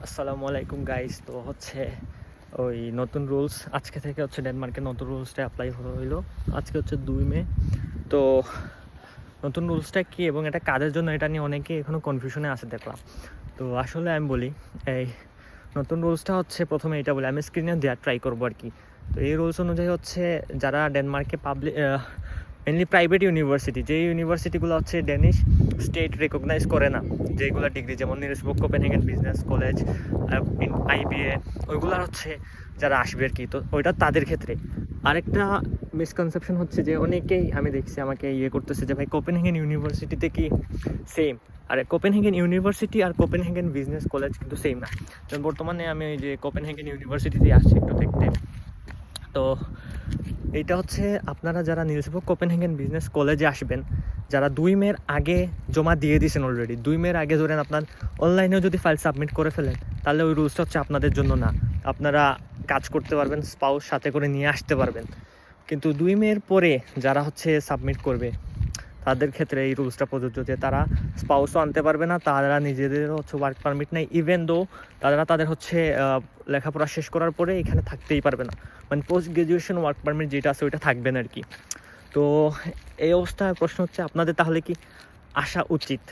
আসসালামু আলাইকুম গাইস। তো হচ্ছে ওই নতুন রুলস আজকে থেকে হচ্ছে ডেনমার্কের নতুন রুলসটা অ্যাপ্লাই হইলো। আজকে হচ্ছে 2 মে। তো নতুন রুলসটা কি এবং এটা কাদের জন্য, এটা নিয়ে অনেকে এখনও কনফিউশনে আছে দেখলাম। তো আসলে আমি বলি, এই নতুন রুলসটা হচ্ছে, প্রথমে এটা বলি, আমি স্ক্রিনে দেওয়ার ট্রাই করবো আর কি। তো এই রুলস অনুযায়ী হচ্ছে যারা ডেনমার্কে মেনলি প্রাইভেট ইউনিভার্সিটি, যে ইউনিভার্সিটিগুলো হচ্ছে ডেনিশ স্টেট রেকগনাইজ করে না, যেগুলো ডিগ্রি, যেমন Nils bore Copenhagen business college, IBA, ওইগুলো হচ্ছে যারা আসবে আর কি। তো ওইটা তাদের ক্ষেত্রে। আরেকটা মিসকনসেপশন হচ্ছে যে অনেকেই আমি দেখছি আমাকে করতেছে যে ভাই কোপেনহেগেন ইউনিভার্সিটিতে কি সেম? আর কোপেনহেগেন ইউনিভার্সিটি আর কোপেনহেগেন বিজনেস কলেজ কিন্তু সেম না। যেমন বর্তমানে আমি ওই যে কোপেনহেগেন ইউনিভার্সিটিতে আসছি একটু দেখতে। তো এইটা হচ্ছে আপনারা যারা নিলস বোর কোপেনহেগেন বিজনেস কলেজে আসবেন, যারা 2 মের আগে জমা দিয়ে দিয়েছেন অলরেডি, 2 মের আগে ধরেন আপনার অনলাইনেও যদি ফাইল সাবমিট করে ফেলেন, তাহলে ওই রুলসটা হচ্ছে আপনাদের জন্য না। আপনারা কাজ করতে পারবেন, স্পাউস সাথে করে নিয়ে আসতে পারবেন। কিন্তু 2 মের পরে যারা হচ্ছে সাবমিট করবে, তাদের ক্ষেত্রে এই রুলসটা প্রযোজ্য যে তারা স্পাউসও আনতে পারবে না, তারা নিজেদেরও হচ্ছে ওয়ার্ক পারমিট নেই, ইভেন দো তাদের হচ্ছে লেখাপড়া শেষ করার পরে এখানে থাকতেই পারবে না, মানে পোস্ট গ্রাজুয়েশন ওয়ার্ক পারমিট যেটা আছে ওইটা থাকবে না আর কি। তো এই অবস্থায় প্রশ্ন হচ্ছে আপনাদের তাহলে কি আসা উচিত?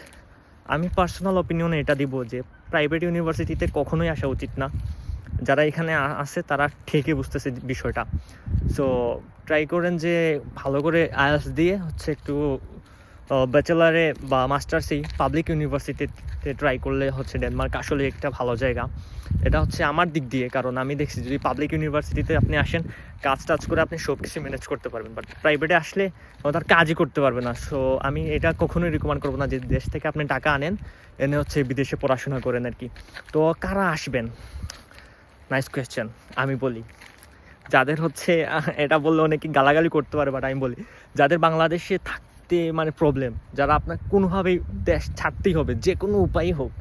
আমি পার্সোনাল অপিনিয়নে এটা দিব যে প্রাইভেট ইউনিভার্সিটিতে কখনোই আসা উচিত না। যারা এখানে আছে তারা ঠিকই বুঝতেছে বিষয়টা। সো ট্রাই করেন যে ভালো করে আইএলটিএস দিয়ে হচ্ছে একটু ব্যাচেলারে বা মাস্টার্সেই পাবলিক ইউনিভার্সিটিতে ট্রাই করলে হচ্ছে ডেনমার্ক আসলে একটা ভালো জায়গা। এটা হচ্ছে আমার দিক দিয়ে, কারণ আমি দেখছি যদি পাবলিক ইউনিভার্সিটিতে আপনি আসেন, কাজ করে আপনি সব কিছু ম্যানেজ করতে পারবেন, বাট প্রাইভেটে আসলে তার কাজই করতে পারবে না। সো আমি এটা কখনোই রিকমেন্ড করবো না যে দেশ থেকে আপনি টাকা আনেন, এনে হচ্ছে বিদেশে পড়াশোনা করেন আর কি। তো কারা আসবেন? Nice question. আমি বলি, যাদের হচ্ছে এটা বললে অনেকে গালাগালি করতে পারে, বাট আমি বলি যাদের বাংলাদেশে থাকতে মানে প্রবলেম, যারা আপনার কোনোভাবেই দেশ ছাড়তেই হবে, যে কোনো উপায়ই হোক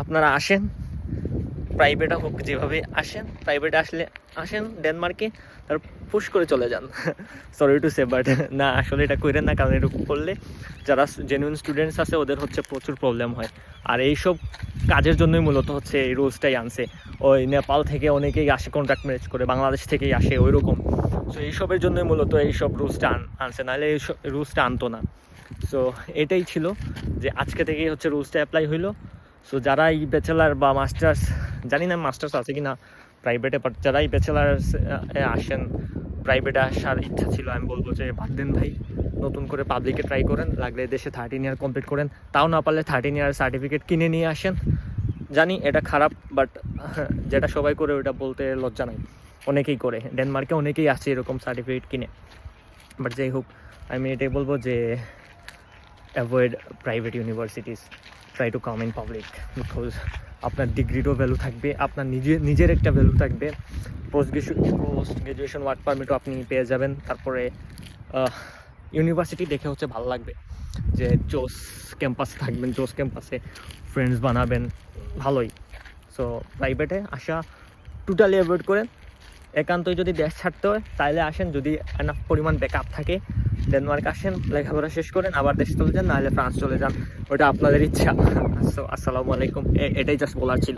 আপনারা আসেন, প্রাইভেটে হোক, যেভাবে আসেন, প্রাইভেটে আসেন ডেনমার্কে, তার পুশ করে চলে যান। সরি টু সে, বাট না, আসলে এটা করেন না, কারণ এরকম করলে যারা জেনুইন স্টুডেন্টস আছে ওদের হচ্ছে প্রচুর প্রবলেম হয়। আর এইসব কাজের জন্যই মূলত হচ্ছে এই রুলসটাই আনছে। ওই নেপাল থেকে অনেকেই আসে কন্ট্রাক্ট ম্যারেজ করে, বাংলাদেশ থেকেই আসে ওই রকম। সো এইসবের জন্যই মূলত এইসব রুলসটা আনছে, নাহলে এইসব রুলসটা আনতো না। সো এটাই ছিল যে আজকে থেকেই হচ্ছে রুলসটা অ্যাপ্লাই হইলো। সো যারা এই ব্যাচেলার বা মাস্টার্স, জানি না মাস্টার্স আছে কি না প্রাইভেটে, বাট যারা এই ব্যাচেলার্স আসেন, প্রাইভেটে আসার ইচ্ছা ছিল, আমি বলবো যে বাদ দেন ভাই, নতুন করে পাবলিকে ট্রাই করেন, লাগলে দেশে 13 ইয়ার কমপ্লিট করেন, তাও না পারলে 13 ইয়ার সার্টিফিকেট কিনে নিয়ে আসেন। জানি এটা খারাপ, বাট যেটা সবাই করে ওইটা বলতে লজ্জা নাই, অনেকেই করে, ডেনমার্কে অনেকেই আছে এরকম সার্টিফিকেট কিনে। বাট যাই হোক, আমি এটাই বলবো যে avoid private universities, try to come in public, because আপনার ডিগ্রিরও ভ্যালু থাকবে, আপনার নিজের একটা ভ্যালু থাকবে, পোস্ট গ্রাজুয়েশন ওয়ার্ক পারমিটও আপনি পেয়ে যাবেন। তারপরে ইউনিভার্সিটি দেখে হচ্ছে ভালো লাগবে যে জোস ক্যাম্পাসে থাকবেন, জোস ক্যাম্পাসে ফ্রেন্ডস বানাবেন, ভালোই। সো প্রাইভেটে আসা টোটালি অ্যাভয়েড করেন। একান্তই যদি দেশ ছাড়তে হয় তাহলে আসেন, যদি এনাফ পরিমাণ ব্যাকআপ থাকে ডেনমার্ক আসেন, লেখাপড়া শেষ করেন, আবার দেশে চলে যান, নাহলে ফ্রান্স চলে যান, ওটা আপনাদের ইচ্ছা। সো আসসালামু আলাইকুম, এটাই জাস্ট বলার ছিল।